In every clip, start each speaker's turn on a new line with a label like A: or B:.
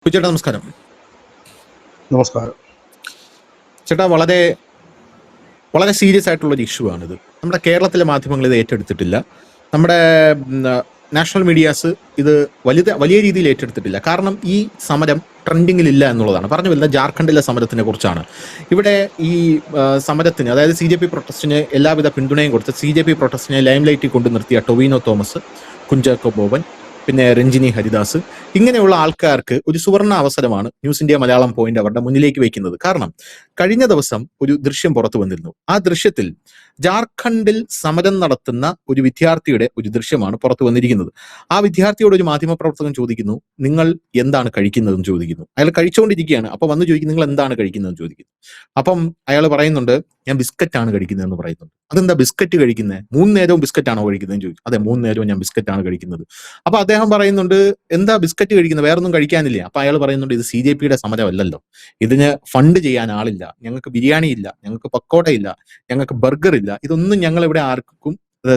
A: ചേട്ടാ നമസ്കാരം.
B: നമസ്കാരം.
A: ചേട്ടാ വളരെ വളരെ സീരിയസ് ആയിട്ടുള്ളൊരു ഇഷ്യൂ ആണിത്. നമ്മുടെ കേരളത്തിലെ മാധ്യമങ്ങൾ ഇത് ഏറ്റെടുത്തിട്ടില്ല. നമ്മുടെ നാഷണൽ മീഡിയാസ് ഇത് വലിയ രീതിയിൽ ഏറ്റെടുത്തിട്ടില്ല. കാരണം ഈ സമരം ട്രെൻഡിങ്ങിലില്ല എന്നുള്ളതാണ്. പറഞ്ഞു വരുന്നത് ജാർഖണ്ഡിലെ സമരത്തിനെ കുറിച്ചാണ്. ഇവിടെ ഈ സമരത്തിന്, അതായത് CJP പ്രൊട്ടസ്റ്റിന് എല്ലാവിധ പിന്തുണയും കൊടുത്ത് CJP പ്രൊട്ടസ്റ്റിനെ ലൈം ലൈറ്റിൽ കൊണ്ട് നിർത്തിയ ടൊവിനോ തോമസ്, കുഞ്ചാക്കോ ബോബൻ, പിന്നെ രഞ്ജിനി ഹരിദാസ്, ഇങ്ങനെയുള്ള ആൾക്കാർക്ക് ഒരു സുവർണ അവസരമാണ് ന്യൂസ് ഇന്ത്യ മലയാളം പോയിന്റ് അവരുടെ മുന്നിലേക്ക് വയ്ക്കുന്നത്. കാരണം കഴിഞ്ഞ ദിവസം ഒരു ദൃശ്യം പുറത്തു വന്നിരുന്നു. ആ ദൃശ്യത്തിൽ ജാർഖണ്ഡിൽ സമരം നടത്തുന്ന ഒരു വിദ്യാർത്ഥിയുടെ ഒരു ദൃശ്യമാണ് പുറത്തു വന്നിരിക്കുന്നത്. ആ വിദ്യാർത്ഥിയോട് ഒരു മാധ്യമപ്രവർത്തകൻ ചോദിക്കുന്നു, നിങ്ങൾ എന്താണ് കഴിക്കുന്നതെന്ന് ചോദിക്കുന്നു. അയാൾ കഴിച്ചുകൊണ്ടിരിക്കുകയാണ്. അപ്പൊ വന്ന് ചോദിക്കും, നിങ്ങൾ എന്താണ് കഴിക്കുന്നതെന്ന് ചോദിക്കുന്നു. അപ്പം അയാൾ പറയുന്നുണ്ട്, ഞാൻ ബിസ്ക്കറ്റാണ് കഴിക്കുന്നതെന്ന് പറയുന്നുണ്ട്. അതെന്താ ബിസ്ക്കറ്റ് കഴിക്കുന്നത്? 3 നേരവും ബിസ്ക്കറ്റാണോ കഴിക്കുന്നതെന്ന് ചോദിക്കും. അതെ, 3 നേരവും ഞാൻ ബിസ്ക്കറ്റാണ് കഴിക്കുന്നത്. അപ്പൊ അദ്ദേഹം പറയുന്നുണ്ട്, എന്താ ബിസ്ക്കറ്റ് കഴിക്കുന്നത്, വേറൊന്നും കഴിക്കാനില്ല? അപ്പൊ അയാൾ പറയുന്നുണ്ട്, ഇത് CJPയുടെ സമരമല്ലല്ലോ, ഇതിന് ഫണ്ട് ചെയ്യാൻ ആളില്ല, ഞങ്ങൾക്ക് ബിരിയാണി ഇല്ല, ഞങ്ങൾക്ക് പക്കോടയില്ല, ഞങ്ങൾക്ക് ബർഗർ ഇല്ല, ഇതൊന്നും ഞങ്ങൾ ഇവിടെ ആർക്കും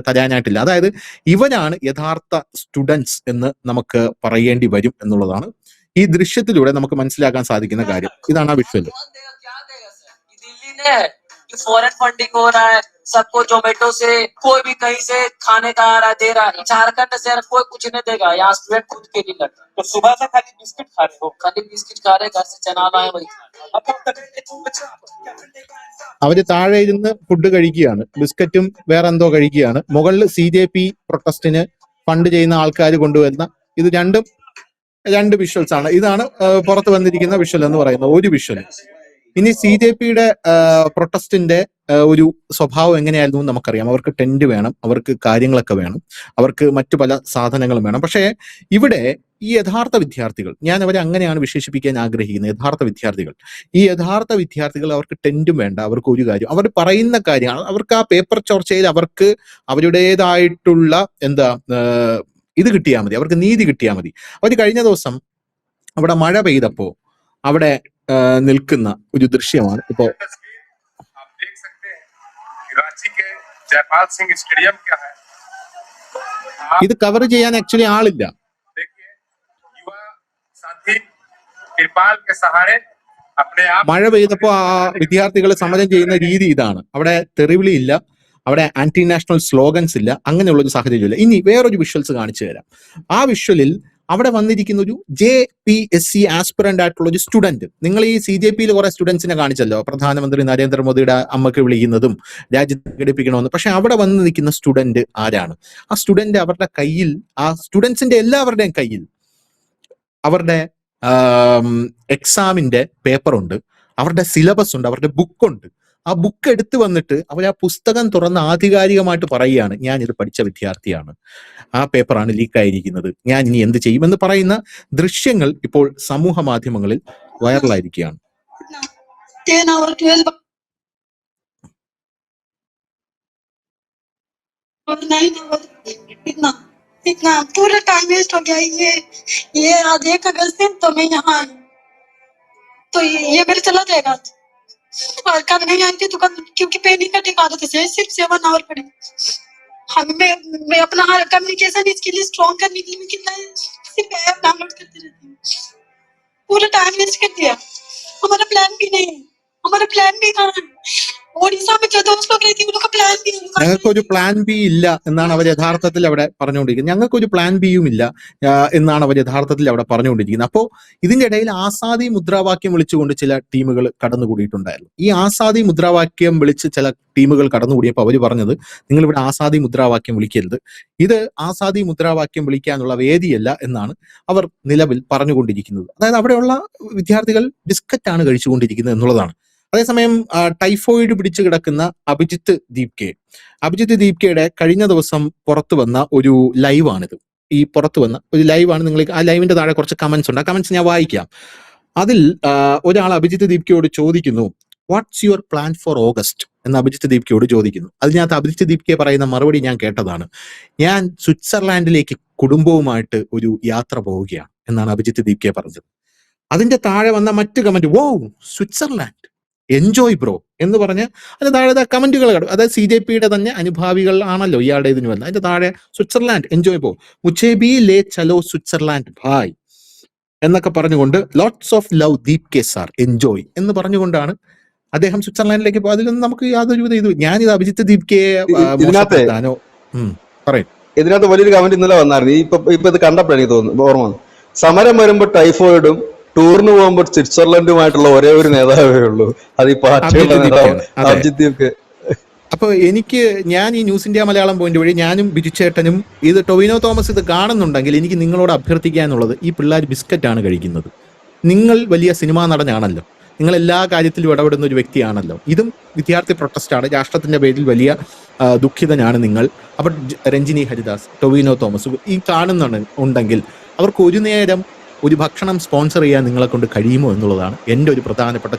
A: തരാനായിട്ടില്ല. അതായത് ഇവരാണ് യഥാർത്ഥ സ്റ്റുഡൻസ് എന്ന് നമുക്ക് പറയേണ്ടി വരും എന്നുള്ളതാണ് ഈ ദൃശ്യത്തിലൂടെ നമുക്ക് മനസ്സിലാക്കാൻ സാധിക്കുന്ന കാര്യം. ഇതാണ് ആ വിഷ്വൽ.
C: फॉरेन फंडिंग हो रहा है, सबको जोमेटो से कोई भी कहीं से खाने का आ रहा दे रहा है। झारखंड से कोई कुछ नहीं देगा, यहाँ स्टूडेंट खुद के लिए लड़ता है। तो सुबह से खाली बिस्किट खा रहे हो? खाली बिस्किट खा रहे, घर से चना लाए वही
A: അവര് താഴെ ഇരുന്ന് ഫുഡ് കഴിക്കുകയാണ്, ബിസ്ക്കറ്റും വേറെ എന്തോ കഴിക്കുകയാണ്. മുകളിൽ CJP പ്രൊട്ടസ്റ്റിന് ഫണ്ട് ചെയ്യുന്ന ആൾക്കാർ കൊണ്ടുവരുന്ന ഇത് രണ്ട് വിഷ്വൽസ് ആണ്. ഇതാണ് പുറത്ത് വന്നിരിക്കുന്ന വിഷ്വൽ എന്ന് പറയുന്നത്, ഒരു വിഷ്വൽ. ഇനി CJPയുടെ പ്രൊട്ടസ്റ്റിന്റെ ഒരു സ്വഭാവം എങ്ങനെയായിരുന്നു എന്ന് നമുക്കറിയാം. അവർക്ക് ടെന്റ് വേണം, അവർക്ക് കാര്യങ്ങളൊക്കെ വേണം, അവർക്ക് മറ്റു പല സാധനങ്ങളും വേണം. പക്ഷേ ഇവിടെ ഈ യഥാർത്ഥ വിദ്യാർത്ഥികൾ, ഞാൻ അവരെ അങ്ങനെയാണ് വിശേഷിപ്പിക്കാൻ ആഗ്രഹിക്കുന്നത്, ഈ യഥാർത്ഥ വിദ്യാർത്ഥികൾ അവർക്ക് ടെന്റും വേണ്ട, അവർക്ക് ഒരു കാര്യം, അവർ പറയുന്ന കാര്യം, അവർക്ക് ആ പേപ്പർ ചർച്ചയിൽ അവർക്ക് അവരുടേതായിട്ടുള്ള ഇത് കിട്ടിയാൽ മതി, അവർക്ക് നീതി കിട്ടിയാൽ മതി. അവർ കഴിഞ്ഞ ദിവസം അവിടെ മഴ പെയ്തപ്പോ അവിടെ നിൽക്കുന്ന ഒരു ദൃശ്യമാണ് ഇപ്പോ. ഇത് കവർ ചെയ്യാൻ ആക്ച്വലി ആളില്ല. മഴ പെയ്തപ്പോ ആ വിദ്യാർത്ഥികൾ സമരം ചെയ്യുന്ന രീതി ഇതാണ്. അവിടെ തെറിവിളി ഇല്ല, അവിടെ ആന്റി നാഷണൽ സ്ലോഗൻസ് ഇല്ല, അങ്ങനെയുള്ള ഒരു സാഹചര്യമില്ല. ഇനി വേറൊരു വിഷ്വൽസ് കാണിച്ചു തരാം. ആ വിഷ്വലിൽ അവിടെ വന്നിരിക്കുന്ന ഒരു JPSC ആസ്പിറന്റ് ആയിട്ടുള്ള ഒരു സ്റ്റുഡന്റ്. നിങ്ങൾ ഈ CJPയിൽ കുറെ സ്റ്റുഡൻസിനെ കാണിച്ചല്ലോ, പ്രധാനമന്ത്രി നരേന്ദ്രമോദിയുടെ അമ്മക്ക് വിളിക്കുന്നതും രാജ്യത്ത് ഘടിപ്പിക്കണമെന്ന്. പക്ഷെ അവിടെ വന്ന് നിൽക്കുന്ന സ്റ്റുഡന്റ് ആരാണ്? ആ സ്റ്റുഡന്റ് അവരുടെ കയ്യിൽ, ആ സ്റ്റുഡൻസിന്റെ എല്ലാവരുടെയും കയ്യിൽ അവരുടെ എക്സാമിന്റെ പേപ്പറുണ്ട്, അവരുടെ സിലബസ് ഉണ്ട്, അവരുടെ ബുക്കുണ്ട്. ആ ബുക്ക് എടുത്തു വന്നിട്ട് അവർ ആ പുസ്തകം തുറന്ന് ആധികാരികമായിട്ട് പറയുകയാണ്, ഞാൻ ഇത് പഠിച്ച വിദ്യാർത്ഥിയാണ്, ആ പേപ്പറാണ് ലീക്കായിരിക്കുന്നത്, ഞാൻ ഇനി എന്ത് ചെയ്യുമെന്ന് പറയുന്ന ദൃശ്യങ്ങൾ ഇപ്പോൾ സമൂഹ മാധ്യമങ്ങളിൽ വൈറലായിരിക്കുകയാണ്.
D: इतना पूरा टाइम वेस्ट हो गया। ये आधे का दिन तो मैं यहाँ आई, तो ये मेरे चला जाएगा। और कल नहीं आई थी तो कल, क्योंकि पेनिंग का टिक आदत है, सिर्फ 7 आवर पड़े। मैं अपना कम्युनिकेशन स्किल स्ट्रॉन्ग करने के लिए मैं कितना सिर्फ ऐप डाउनलोड करती रहती हूँ। पूरा टाइम वेस्ट कर दिया। हमारा प्लान भी नहीं है, हमारा प्लान भी कहाँ है? ओडिशा में जो दोस्त लोग रहती है उनका प्लान भी नहीं।
A: ഞങ്ങൾക്കൊരു പ്ലാൻ ബി ഇല്ല എന്നാണ് അവർ യഥാർത്ഥത്തിൽ അവിടെ പറഞ്ഞുകൊണ്ടിരിക്കുന്നത്. ഞങ്ങൾക്കൊരു പ്ലാൻ ബിയും ഇല്ല എന്നാണ് അവർ യഥാർത്ഥത്തിൽ അവിടെ പറഞ്ഞുകൊണ്ടിരിക്കുന്നത്. അപ്പോൾ ഇതിന്റെ ഇടയിൽ ആസാദി മുദ്രാവാക്യം വിളിച്ചുകൊണ്ട് ചില ടീമുകൾ കടന്നുകൂടിയിട്ടുണ്ടായിരുന്നു. ഈ ആസാദി മുദ്രാവാക്യം വിളിച്ച് ചില ടീമുകൾ കടന്നുകൂടിയപ്പോൾ അവർ പറഞ്ഞത്, നിങ്ങൾ ഇവിടെ ആസാദി മുദ്രാവാക്യം വിളിക്കരുത്, ഇത് ആസാദി മുദ്രാവാക്യം വിളിക്കാനുള്ള വേദിയല്ല എന്നാണ് അവർ നിലവിൽ പറഞ്ഞുകൊണ്ടിരിക്കുന്നത്. അതായത് അവിടെയുള്ള വിദ്യാർത്ഥികൾ ബിസ്ക്കറ്റാണ് കഴിച്ചുകൊണ്ടിരിക്കുന്നത് എന്നുള്ളതാണ്. അതേസമയം ടൈഫോയിഡ് പിടിച്ചു കിടക്കുന്ന അഭിജിത്ത് ദീപ്കയുടെ കഴിഞ്ഞ ദിവസം പുറത്തു വന്ന ഒരു ലൈവാണിത്. ഈ പുറത്തു വന്ന ഒരു ലൈവാണ്. നിങ്ങൾ ആ ലൈവിന്റെ താഴെ കുറച്ച് കമന്റ്സ് ഉണ്ട്, ആ കമന്റ്സ് ഞാൻ വായിക്കാം. അതിൽ ഒരാൾ അഭിജിത്ത് ദീപ്കയോട് ചോദിക്കുന്നു, what's your plan for August എന്ന് അഭിജിത്ത് ദീപ്കയോട് ചോദിക്കുന്നു. അതിനകത്ത് അഭിജിത്ത് ദീപ്കയെ പറയുന്ന മറുപടി ഞാൻ കേട്ടതാണ്, ഞാൻ സ്വിറ്റ്സർലാൻഡിലേക്ക് കുടുംബവുമായിട്ട് ഒരു യാത്ര പോവുകയാണ് എന്നാണ് അഭിജിത്ത് ദീപ്കയെ പറഞ്ഞത്. അതിന്റെ താഴെ വന്ന മറ്റു കമന്റ്, വോ സ്വിറ്റ്സർലാൻഡ്, എൻജോയ് ബ്രോ എന്ന് പറഞ്ഞ് അതിന്റെ താഴെ കമന്റുകൾ, അതായത് CJPയുടെ തന്നെ അനുഭാവികൾ ആണല്ലോ ഇയാളുടെ ഇതിന് വന്നത്. അതിന്റെ താഴെ സ്വിറ്റ്സർലാൻഡ് എൻജോയ് ബ്രോ, മുച്ചേ ബി ലേ ചലോ സ്വിറ്റ്സർലാൻഡ് ഭായ് എന്നൊക്കെ പറഞ്ഞുകൊണ്ട് lots of love Deep K sir enjoy എന്ന് പറഞ്ഞുകൊണ്ടാണ് അദ്ദേഹം സ്വിറ്റ്സർലാൻഡിലേക്ക് പോയത്. അതിലൊന്നും നമുക്ക് യാതൊരു ഇത് ഞാനിത് അഭിജിത്ത് ദീപ് കെ മോശപ്പെടുത്താനോ പറയും.
B: ഇതിനകത്ത് വലിയൊരു കമന്റ് ഇന്നലെ വന്നായിരുന്നു. ഇപ്പൊ ഇത് കണ്ടപ്പോഴാണ് എനിക്ക് തോന്നുന്നു ഓർമ്മ വന്നു. സമരം വരുമ്പോ ടൈഫോയിഡും ടൂറിന് പോകുമ്പോൾ സ്വിറ്റ്സർലൻഡുമായിട്ടുള്ള ഒരേ ഒരു നേതാവേ ഉള്ളൂ, അത് ഈ പാർട്ടിയുടെ നേതാവ് അഭിജിത്ത് ദീപ് കെ.
A: അപ്പോൾ ഞാൻ ഈ ന്യൂസ് ഇന്ത്യ മലയാളം പോയിന്റ് വഴി ഞാനും ബിജുചേട്ടനും ഇത് ടൊവിനോ തോമസ് ഇത് കാണുന്നുണ്ടെങ്കിൽ എനിക്ക് നിങ്ങളോട് അഭ്യർത്ഥിക്കാനുള്ളത്, ഈ പിള്ളേർ ബിസ്ക്കറ്റാണ് കഴിക്കുന്നത്. നിങ്ങൾ വലിയ സിനിമാ നടനാണല്ലോ, നിങ്ങൾ എല്ലാ കാര്യത്തിലും ഇടപെടുന്ന ഒരു വ്യക്തിയാണല്ലോ. ഇതും വിദ്യാർത്ഥി പ്രൊട്ടസ്റ്റാണ്, രാഷ്ട്രത്തിന്റെ പേരിൽ വലിയ ദുഃഖിതനാണ് നിങ്ങൾ. അപ്പോൾ രഞ്ജിനി ഹരിദാസ്, ടൊവിനോ തോമസ് ഈ കാണുന്നുണ്ടെങ്കിൽ അവർക്ക് ഒരു നേരം ഒരു ഭക്ഷണം സ്പോൺസർ ചെയ്യാൻ നിങ്ങളെ കൊണ്ട് കഴിയുമോ എന്നുള്ളതാണ് എൻ്റെ ഒരു പ്രധാനപ്പെട്ട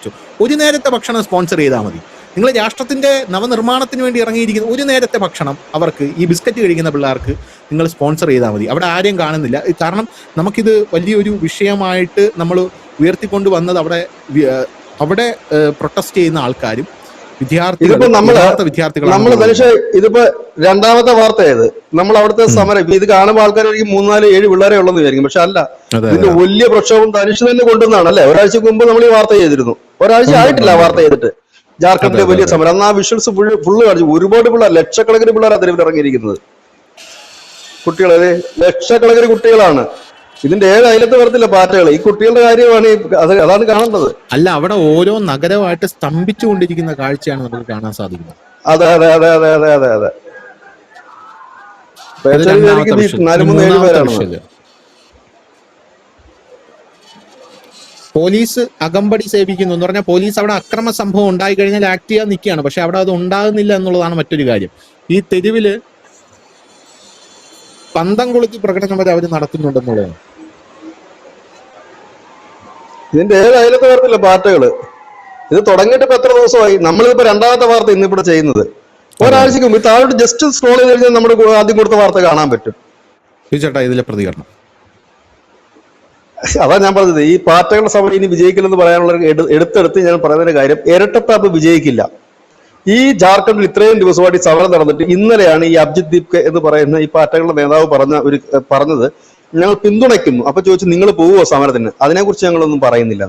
A: ഒരു നേരത്തെ ഭക്ഷണം സ്പോൺസർ ചെയ്താൽ മതി. നിങ്ങൾ രാഷ്ട്രത്തിന്റെ നവനിർമ്മാണത്തിന് വേണ്ടി ഇറങ്ങിയിരിക്കുന്ന ഒരു നേരത്തെ ഭക്ഷണം അവർക്ക്, ഈ ബിസ്ക്കറ്റ് കഴിക്കുന്ന പിള്ളേർക്ക് നിങ്ങൾ സ്പോൺസർ ചെയ്താൽ മതി. അവിടെ ആരെയും കാണുന്നില്ല. കാരണം നമുക്കിത് വലിയൊരു വിഷയമായിട്ട് നമ്മൾ ഉയർത്തിക്കൊണ്ട് വന്നത് അവിടെ പ്രൊട്ടസ്റ്റ് ചെയ്യുന്ന ആൾക്കാരും
B: വിദ്യാർത്ഥികളും. ഇതിപ്പോ രണ്ടാമത്തെ വാർത്ത ഏത് നമ്മൾ അവിടുത്തെ സമരം ഇത് കാണുമ്പോൾ ആൾക്കാർക്ക് 3-4-7 പിള്ളേരെ ഉള്ളെന്ന് വിചാരിക്കും. പക്ഷെ അല്ല, ഇതിന്റെ വലിയ പ്രക്ഷോഭം തനിഷ് തന്നെ കൊണ്ടുവന്നാണ് അല്ലെ. ഒരാഴ്ചക്ക് മുമ്പ് നമ്മൾ ഈ വാർത്ത ചെയ്തിരുന്നു, ഒരാഴ്ച ആയിട്ടില്ല വാർത്ത ചെയ്തിട്ട്. ജാർഖണ്ഡിലെ വലിയ സമരം, അന്ന് ആ വിഷ്വൽസ് ഫുള്ള് കാണിച്ചു. ഒരുപാട് പിള്ളേർ, ലക്ഷക്കണക്കിന് പിള്ളേർ തെരുവിൽ ഇറങ്ങിയിരിക്കുന്നത്. കുട്ടികൾ, ലക്ഷക്കണക്കിന് കുട്ടികളാണ്. ഇതിന്റെ ഏത് അയലത്ത് വരത്തില്ല പാറ്റകൾ. ഈ കുട്ടികളുടെ കാര്യമാണ് അതാണ് കാണേണ്ടത്.
A: അല്ല, അവിടെ ഓരോ നഗരമായിട്ട് സ്തംഭിച്ചുകൊണ്ടിരിക്കുന്ന കാഴ്ചയാണ് നമുക്ക് കാണാൻ സാധിക്കുന്നത്.
B: അതെ അതെ അതെ അതെ അതെ അതെ അതെ. 4-3-7 പേരാണ്.
A: പോലീസ് അകമ്പടി സേവിക്കുന്നു എന്ന് പറഞ്ഞാൽ പോലീസ് അവിടെ അക്രമ സംഭവം ഉണ്ടായി കഴിഞ്ഞാൽ ആക്ട് ചെയ്യാൻ നിൽക്കുകയാണ്. പക്ഷെ അവിടെ അത് ഉണ്ടാകുന്നില്ല എന്നുള്ളതാണ് മറ്റൊരു കാര്യം. ഈ തെരുവില് പന്തം കൊളുത്തി പ്രകടനം വരെ അവർ നടത്തുന്നുണ്ടെന്നുള്ളതാണ്.
B: ഇതിന്റെ ഏത് അയലത്ത് വരത്തില്ല പാറ്റകള്. ഇത് തുടങ്ങിയിട്ട് ഇപ്പൊ എത്ര ദിവസമായി? നമ്മളിപ്പോ രണ്ടാമത്തെ വാർത്ത ഇന്നിവിടെ ചെയ്യുന്നത്. ഒരാഴ്ചക്ക് മുമ്പ് താഴോട്ട് ജസ്റ്റ് സ്ക്രോൾ ചെയ്ത് കഴിഞ്ഞാൽ നമ്മുടെ ആദ്യം കൊടുത്ത വാർത്ത കാണാൻ പറ്റും.
A: ചേട്ടാ, ഇതിലെ പ്രതികരണം
B: അതാ ഞാൻ പറഞ്ഞത്. ഈ പാർട്ടികളുടെ സമരം ഇനി വിജയിക്കില്ലെന്ന് പറയാനുള്ള എടുത്തെടുത്ത് ഞാൻ പറയുന്നതിന്റെ കാര്യം, ഇരട്ടത്താപ്പ് വിജയിക്കില്ല. ഈ ജാർഖണ്ഡിൽ ഇത്രയും ദിവസമായിട്ട് സമരം നടന്നിട്ട് ഇന്നലെയാണ് ഈ അഭിജിത്ത് ദീപ് കെ എന്ന് പറയുന്ന ഈ പാർട്ടികളുടെ നേതാവ് പറഞ്ഞത് ഞങ്ങൾ പിന്തുണയ്ക്കുന്നു. അപ്പൊ ചോദിച്ചു, നിങ്ങൾ പോവുമോ സമരത്തിന്? അതിനെക്കുറിച്ച് ഞങ്ങളൊന്നും പറയുന്നില്ല.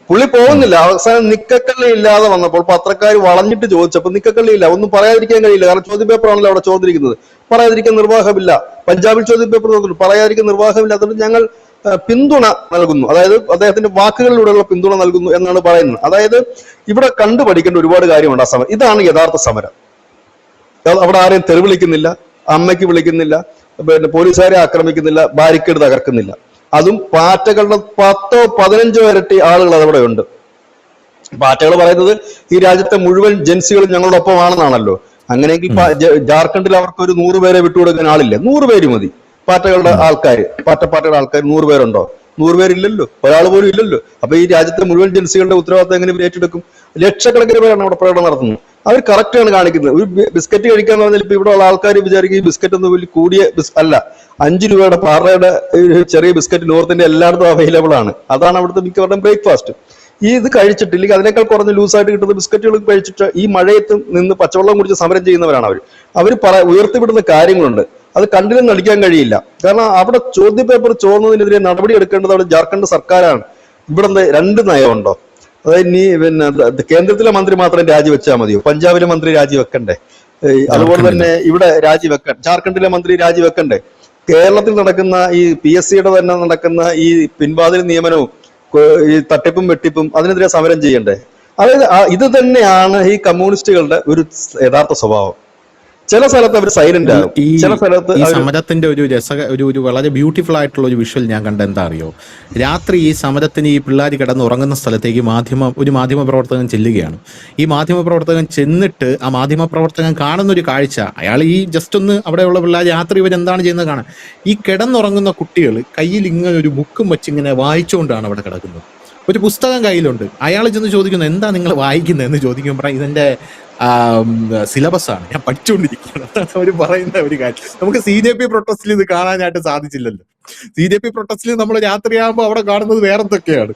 B: പുള്ളി പോകുന്നില്ല. അവസാനം നിക്കക്കള്ളി ഇല്ലാതെ വന്നപ്പോൾ പത്രക്കാർ വളഞ്ഞിട്ട് ചോദിച്ചപ്പോൾ നിക്കക്കള്ളി ഇല്ല, ഒന്നും പറയാതിരിക്കാൻ കഴിയില്ല. കാരണം ചോദ്യപേപ്പറാണല്ലോ അവിടെ ചോദിച്ചിരിക്കുന്നത്. പറയാതിരിക്കാൻ നിർവാഹമില്ല. പഞ്ചാബിൽ ചോദ്യപേപ്പർ തോന്നിട്ടു, പറയാതിരിക്കാൻ നിർവാഹമില്ല. അതുകൊണ്ട് ഞങ്ങൾ പിന്തുണ നൽകുന്നു, അതായത് അദ്ദേഹത്തിന്റെ വാക്കുകളിലൂടെയുള്ള പിന്തുണ നൽകുന്നു എന്നാണ് പറയുന്നത്. അതായത് ഇവിടെ കണ്ടുപഠിക്കേണ്ട ഒരുപാട് കാര്യമുണ്ട് ആ സമരം. ഇതാണ് യഥാർത്ഥ സമരം. അവിടെ ആരെയും തെറി വിളിക്കുന്നില്ല, അമ്മയ്ക്ക് വിളിക്കുന്നില്ല, പിന്നെ പോലീസുകാരെ ആക്രമിക്കുന്നില്ല, ബാരിക്കേഡ് തകർക്കുന്നില്ല. അതും പാറ്റകളുടെ 10-15 ഇരട്ടി ആളുകൾ അതവിടെ ഉണ്ട്. പാറ്റകൾ പറയുന്നത് ഈ രാജ്യത്തെ മുഴുവൻ ജൻസികളും ഞങ്ങളുടെ ഒപ്പമാണെന്നാണല്ലോ. അങ്ങനെയെങ്കിൽ ജാർഖണ്ഡിൽ അവർക്ക് ഒരു 100 പേരെ വിട്ടുകൊടുക്കാൻ ആളില്ല. 100 പേര് മതി. പാറ്റകളുടെ ആൾക്കാർ, പാറ്റയുടെ ആൾക്കാർ 100 പേരുണ്ടോ? 100 പേരില്ലല്ലോ, ഒരാൾ പോലും ഇല്ലല്ലോ. അപ്പൊ ഈ രാജ്യത്തെ മുഴുവൻ ജൻസികളുടെ ഉത്തരവാദിത്തം എങ്ങനെ ഏറ്റെടുക്കും? ലക്ഷക്കണക്കിന് പേരാണ് അവിടെ പ്രകടനം നടത്തുന്നത്. അവർ കറക്റ്റാണ് കാണിക്കുന്നത്. ഒരു ബിസ്ക്കറ്റ് കഴിക്കാന്ന് പറഞ്ഞാൽ ഇപ്പൊ ഇവിടെ ഉള്ള ആൾക്കാർ വിചാരിക്കും ഈ ബിസ്ക്കറ്റ് ഒന്നും വലിയ കൂടിയ അല്ല. 5 രൂപയുടെ പാറയുടെ ചെറിയ ബിസ്ക്കറ്റ് നോർത്ത് ഇന്ത്യ എല്ലായിടത്തും അവൈലബിൾ ആണ്. അതാണ് അവിടുത്തെ മിക്കവരുടെയും ബ്രേക്ക്ഫാസ്റ്റ്. ഇത് കഴിച്ചിട്ടില്ലെങ്കിൽ അതിനേക്കാൾ കുറഞ്ഞ് ലൂസായിട്ട് കിട്ടുന്ന ബിസ്ക്കറ്റുകൾ കഴിച്ചിട്ട് ഈ മഴയത്ത് നിന്ന് പച്ചവെള്ളം കുടിച്ച് സമരം ചെയ്യുന്നവരാണ് അവർ ഉയർത്തിവിടുന്ന കാര്യങ്ങളുണ്ട്. അത് കണ്ടിനും നടിക്കാൻ കഴിയില്ല. കാരണം അവിടെ ചോദ്യപേപ്പർ ചോർന്നതിനെതിരെ നടപടി എടുക്കേണ്ടത് അവിടെ ജാർഖണ്ഡ് സർക്കാരാണ്. ഇവിടെ 2 നയമുണ്ടോ? അതായത് നീ പിന്നെ കേന്ദ്രത്തിലെ മന്ത്രി മാത്രം രാജിവെച്ചാൽ മതിയോ? പഞ്ചാബിലെ മന്ത്രി രാജിവെക്കണ്ടേ? അതുപോലെ തന്നെ ഇവിടെ ജാർഖണ്ഡിലെ മന്ത്രി രാജിവെക്കണ്ടേ? കേരളത്തിൽ നടക്കുന്ന ഈ PSCയുടെ തന്നെ നടക്കുന്ന ഈ പിൻവാതിൽ നിയമനവും ഈ തട്ടിപ്പും വെട്ടിപ്പും അതിനെതിരെ സമരം ചെയ്യണ്ടേ? അതായത് ഇത് തന്നെയാണ് ഈ കമ്മ്യൂണിസ്റ്റുകളുടെ ഒരു യഥാർത്ഥ സ്വഭാവം. ചില സ്ഥലത്ത് അവർ സൈലന്റ് ആകും, ചില സ്ഥലത്ത്
A: ഈ സമരത്തിന്റെ ഒരു വളരെ ബ്യൂട്ടിഫുൾ ആയിട്ടുള്ള ഒരു വിഷ്വൽ ഞാൻ കണ്ട എന്താ അറിയോ? രാത്രി ഈ സമരത്തിന് ഈ പിള്ളേർ കിടന്ന് ഉറങ്ങുന്ന സ്ഥലത്തേക്ക് ഒരു മാധ്യമ പ്രവർത്തകൻ ചെല്ലുകയാണ്. ഈ മാധ്യമ പ്രവർത്തകൻ ചെന്നിട്ട് ആ മാധ്യമ പ്രവർത്തകൻ കാണുന്ന ഒരു കാഴ്ച, അയാൾ ഈ ജസ്റ്റ് ഒന്ന് അവിടെയുള്ള പിള്ളേർ രാത്രി ഇവരെന്താണ് ചെയ്യുന്നത് കാണാൻ. ഈ കിടന്നുറങ്ങുന്ന കുട്ടികൾ കയ്യിൽ ഇങ്ങനെ ഒരു ബുക്കും വെച്ച് ഇങ്ങനെ വായിച്ചുകൊണ്ടാണ് അവിടെ കിടക്കുന്നത്. ഒരു പുസ്തകം കയ്യിലുണ്ട്. അയാൾ ചെന്ന് ചോദിക്കുന്നു, എന്താ നിങ്ങൾ വായിക്കുന്നത് എന്ന് ചോദിക്കുമ്പോൾ ഇതെന്റെ സിലബസാണ്, ഞാൻ പഠിച്ചുകൊണ്ടിരിക്കുകയാണ്. അതാണ് അവർ പറയുന്ന ഒരു കാര്യം. നമുക്ക് CJP പ്രൊട്ടസ്റ്റിൽ ഇത് കാണാനായിട്ട് സാധിച്ചില്ലല്ലോ. CJP പ്രൊട്ടസ്റ്റിൽ നമ്മൾ രാത്രിയാകുമ്പോൾ അവിടെ കാണുന്നത് വേറെ എന്തൊക്കെയാണ്.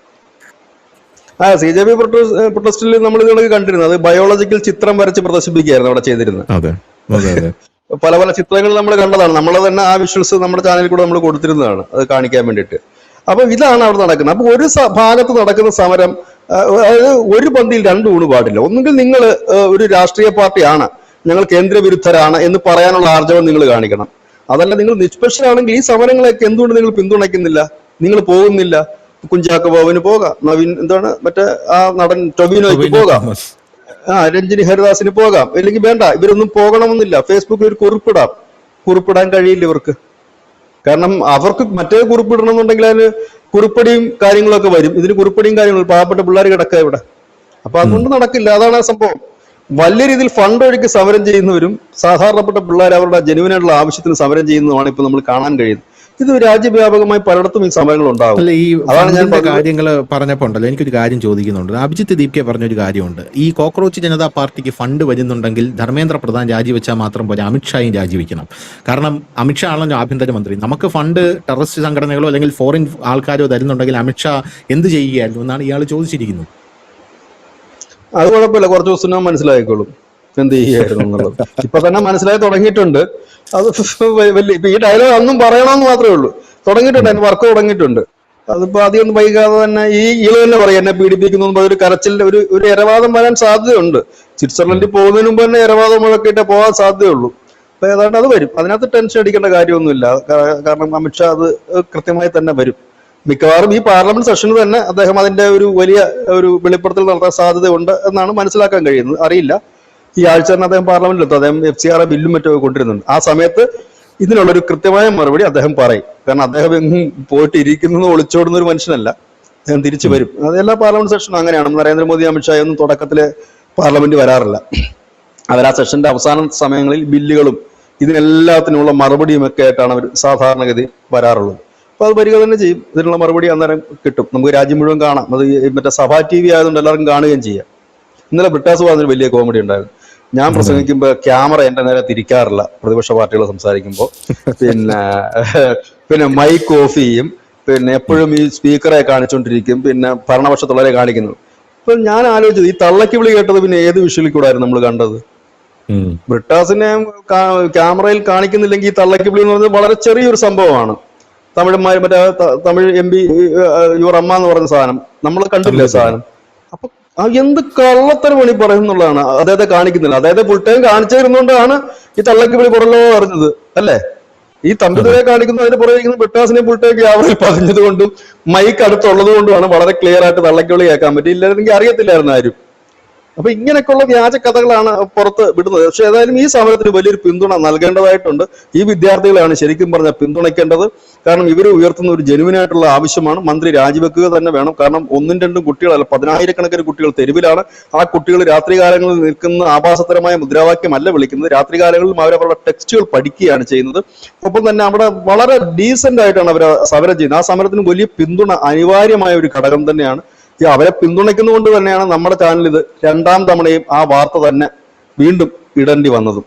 B: CJP പ്രൊട്ടസ്റ്റിൽ നമ്മൾ ഇതൊക്കെ കണ്ടിരുന്നത് അത് ബയോളജിക്കൽ ചിത്രം വരച്ച് പ്രദർശിപ്പിക്കുകയായിരുന്നു അവിടെ ചെയ്തിരുന്നത്. പല ചിത്രങ്ങൾ നമ്മൾ കണ്ടതാണ്. നമ്മൾ തന്നെ ആ വിഷ്വൽസ് നമ്മുടെ ചാനലിൽ കൂടെ നമ്മൾ കൊടുത്തിരുന്നതാണ് അത് കാണിക്കാൻ വേണ്ടിയിട്ട്. അപ്പൊ ഇതാണ് അവിടെ നടക്കുന്നത്. അപ്പൊ ഒരു ഭാഗത്ത് നടക്കുന്ന സമരം, അതായത് ഒരു പന്തിയിൽ രണ്ട് ഊണ് പാടില്ല. ഒന്നുകിൽ നിങ്ങൾ ഒരു രാഷ്ട്രീയ പാർട്ടിയാണ്, ഞങ്ങൾ കേന്ദ്രവിരുദ്ധരാണ് എന്ന് പറയാനുള്ള ആർജവം നിങ്ങൾ കാണിക്കണം. അതല്ല, നിങ്ങൾ നിഷ്പക്ഷരാണെങ്കിൽ ഈ സമരങ്ങളൊക്കെ എന്തുകൊണ്ട് നിങ്ങൾ പിന്തുണയ്ക്കുന്നില്ല, നിങ്ങൾ പോകുന്നില്ല? കുഞ്ചാക്കോ ബോബന് പോകാം, നവീൻ എന്താണ് മറ്റേ ആ നടൻ ടൊവിനോയ്ക്ക് പോകാം, രഞ്ജിനി ഹരിദാസിന് പോകാം, അല്ലെങ്കിൽ വേണ്ട ഇവരൊന്നും പോകണമെന്നില്ല. ഫേസ്ബുക്കിൽ ഒരു കുറിപ്പിടാൻ കഴിയില്ല ഇവർക്ക്. കാരണം അവർക്ക് മറ്റേ കുറിപ്പിടണമെന്നുണ്ടെങ്കിൽ അതിന് കുറിപ്പടിയും കാര്യങ്ങളൊക്കെ വരും. ഇതിന് കുറിപ്പടിയും കാര്യങ്ങളും പാവപ്പെട്ട പിള്ളേർ കിടക്കുക ഇവിടെ. അപ്പൊ അതുകൊണ്ട് നടക്കില്ല. അതാണ് ആ സംഭവം. വലിയ രീതിയിൽ ഫണ്ട് ഒഴുക്കി സമരം ചെയ്യുന്നവരും സാധാരണപ്പെട്ട പിള്ളേർ അവരുടെ ജനുവിനായിട്ടുള്ള ആവശ്യത്തിന് സമരം ചെയ്യുന്നതുമാണ് ഇപ്പൊ നമ്മൾ കാണാൻ കഴിയുന്നത്. ഇത് രാജ്യവ്യാപകമായി പലയിടത്തും ഈ സമരങ്ങൾ ഉണ്ടാകും.
A: അല്ല, ഈ കാര്യങ്ങൾ പറഞ്ഞപ്പോ ഉണ്ടല്ലോ, എനിക്കൊരു കാര്യം ചോദിക്കുന്നുണ്ട്. അഭിജിത്ത് ദീപ്കെ പറഞ്ഞൊരു കാര്യമുണ്ട്. ഈ കോക്രോച്ച് ജനതാ പാർട്ടിക്ക് ഫണ്ട് വരുന്നുണ്ടെങ്കിൽ ധർമ്മേന്ദ്ര പ്രധാൻ രാജിവെച്ചാൽ മാത്രം പോലെ അമിത്ഷായും രാജിവെക്കണം. കാരണം അമിത്ഷാ ആണല്ലോ ആഭ്യന്തരമന്ത്രി. നമുക്ക് ഫണ്ട് ടെററിസ്റ്റ് സംഘടനകളോ അല്ലെങ്കിൽ ഫോറിൻ ആൾക്കാരോ തരുന്നുണ്ടെങ്കിൽ അമിത്ഷാ എന്ത് ചെയ്യുകയായിരുന്നു എന്നാണ് ഇയാൾ ചോദിച്ചിരിക്കുന്നത്.
B: അത് കുഴപ്പമില്ല, കുറച്ച് ദിവസം മനസ്സിലായിക്കോളും എന്ത് ചെയ്യായിരുന്നു എന്നുള്ളത്. ഇപ്പൊ തന്നെ മനസ്സിലായി തുടങ്ങിയിട്ടുണ്ട്. അത് വലിയ ഇപ്പൊ ഈ ഡയലോഗ് ഒന്നും പറയണമെന്ന് മാത്രമേ ഉള്ളൂ. തുടങ്ങിയിട്ടുണ്ട്, അതിന് വർക്ക് തുടങ്ങിയിട്ടുണ്ട്. അതിപ്പോ അധികം വൈകാതെ തന്നെ ഈ ഇള തന്നെ പറയും എന്നെ പീഡിപ്പിക്കുന്നു. ഒരു കരച്ചിലിന്റെ ഒരു ഇരവാദം വരാൻ സാധ്യതയുണ്ട്. സ്വിറ്റ്സർലൻഡിൽ പോകുന്നതിന് മുമ്പ് തന്നെ ഇരവാദം മുഴക്കിയിട്ടേ പോകാൻ സാധ്യതയുള്ളൂ. അപ്പൊ ഏതാണ്ട് അത് വരും. അതിനകത്ത് ടെൻഷൻ അടിക്കേണ്ട കാര്യമൊന്നുമില്ല. കാരണം അമിത്ഷാ അത് കൃത്യമായി തന്നെ വരും. മിക്കവാറും ഈ പാർലമെന്റ് സെഷനിൽ തന്നെ അദ്ദേഹം അതിന്റെ ഒരു വലിയ ഒരു വെളിപ്പെടുത്തൽ നടത്താൻ സാധ്യതയുണ്ട് എന്നാണ് മനസ്സിലാക്കാൻ കഴിയുന്നത്. അറിയില്ല, ഈ ആഴ്ച തന്നെ അദ്ദേഹം പാർലമെന്റിലെത്തും. അദ്ദേഹം FCR ബില്ലും മറ്റോ കൊണ്ടിരുന്നുണ്ട്. ആ സമയത്ത് ഇതിനുള്ളൊരു കൃത്യമായ മറുപടി അദ്ദേഹം പറയും. കാരണം അദ്ദേഹം എങ്ങും പോയിട്ട് ഇരിക്കുന്നത് ഒളിച്ചോടുന്ന ഒരു മനുഷ്യനല്ല. അദ്ദേഹം തിരിച്ചു വരും. അതെല്ലാ പാർലമെന്റ് സെഷനും അങ്ങനെയാണ്. നരേന്ദ്രമോദി അമിത്ഷായൊന്നും തുടക്കത്തില് പാർലമെന്റ് വരാറില്ല. അവർ ആ സെഷന്റെ അവസാന സമയങ്ങളിൽ ബില്ലുകളും ഇതിനെല്ലാത്തിനുള്ള മറുപടിയും ഒക്കെ ആയിട്ടാണ് അവർ സാധാരണഗതി വരാറുള്ളത്. അപ്പൊ അത് വരിക തന്നെ ചെയ്യും. ഇതിനുള്ള മറുപടി അന്നേരം കിട്ടും. നമുക്ക് രാജ്യം മുഴുവൻ കാണാം. അത് മറ്റേ സഭാ TV ആയതുകൊണ്ട് എല്ലാവർക്കും കാണുകയും ചെയ്യാം. ഇന്നലെ ബ്രിട്ടാസ് പറഞ്ഞൊരു വലിയ കോമഡി ഉണ്ടായിരുന്നു. ഞാൻ പ്രസംഗിക്കുമ്പോൾ ക്യാമറ എന്റെ നേരെ തിരിക്കാറില്ല പ്രതിപക്ഷ പാർട്ടികൾ സംസാരിക്കുമ്പോൾ. പിന്നെ മൈക്ക് ഓഫ് ചെയ്യും. പിന്നെ എപ്പോഴും ഈ സ്പീക്കറെ കാണിച്ചുകൊണ്ടിരിക്കും. പിന്നെ ഭരണപക്ഷത്തുള്ളവരെ കാണിക്കുന്നു. അപ്പൊ ഞാൻ ആലോചിച്ചത്, ഈ തള്ളക്കി വിളി കേട്ടത് പിന്നെ ഏത് വിഷ്വലിൽ കൂടായിരുന്നു നമ്മൾ കണ്ടത്? ബ്രിട്ടാസിനെ ക്യാമറയിൽ കാണിക്കുന്നില്ലെങ്കിൽ ഈ തള്ളക്കി വിളി എന്ന് പറയുന്നത് വളരെ ചെറിയൊരു സംഭവമാണ്. തമിഴന്മാർ മറ്റേ തമിഴ് MP യുവർ അമ്മ എന്ന് പറയുന്ന സാധനം നമ്മൾ കണ്ടില്ല സാധനം. അപ്പൊ എന്ത് കള്ളത്തരം പണി പറയുന്നുള്ളതാണ്. അദ്ദേഹത്തെ കാണിക്കുന്നില്ല. അദ്ദേഹത്തെ ഫുൾ ടൈം കാണിച്ചിരുന്നോണ്ടാണ് ഈ തള്ളക്കി വിളി പുറലോ അറിഞ്ഞത് അല്ലേ? ഈ തമ്പിതുരെ കാണിക്കുന്ന അതിന്റെ പുറകെ ബ്രിട്ടാസിനെ ഫുൾ ടൈം ക്യാമറയിൽ പറഞ്ഞത് കൊണ്ടും മൈക്ക് അടുത്തുള്ളത് കൊണ്ടുമാണ് വളരെ ക്ലിയർ ആയിട്ട് തള്ളക്കി വിളി കേൾക്കാൻ പറ്റി. ഇല്ലായിരുന്നെങ്കിൽ അറിയത്തില്ലായിരുന്നു ആരും. അപ്പൊ ഇങ്ങനെയൊക്കെയുള്ള വ്യാജ കഥകളാണ് പുറത്ത് വിടുന്നത്. പക്ഷെ ഏതായാലും ഈ സമരത്തിന് വലിയൊരു പിന്തുണ നൽകേണ്ടതായിട്ടുണ്ട്. ഈ വിദ്യാർത്ഥികളെയാണ് ശരിക്കും പറഞ്ഞാൽ പിന്തുണയ്ക്കേണ്ടത്. കാരണം ഇവർ ഉയർത്തുന്ന ഒരു ജെനുവിനായിട്ടുള്ള ആവശ്യമാണ്. മന്ത്രി രാജിവെക്കുക തന്നെ വേണം. കാരണം 1-2 കുട്ടികളല്ല, 10,000-കണക്കിന് കുട്ടികൾ തെരുവിലാണ്. ആ കുട്ടികൾ രാത്രികാലങ്ങളിൽ നിൽക്കുന്ന ആഭാസതരമായ മുദ്രാവാക്യമല്ല വിളിക്കുന്നത്. രാത്രികാലങ്ങളിലും അവരവരുടെ ടെക്സ്റ്റുകൾ പഠിക്കുകയാണ് ചെയ്യുന്നത്. ഒപ്പം തന്നെ അവിടെ വളരെ ഡീസന്റ് ആയിട്ടാണ് അവർ സമരം ചെയ്യുന്നത്. ആ സമരത്തിന് വലിയ പിന്തുണ അനിവാര്യമായ ഒരു ഘടകം തന്നെയാണ്. അവരെ പിന്തുണയ്ക്കുന്നതുകൊണ്ട് തന്നെയാണ് നമ്മുടെ ചാനൽ ഇത് 2ാം തവണയും ആ വാർത്ത തന്നെ വീണ്ടും ഇടേണ്ടി വന്നതും.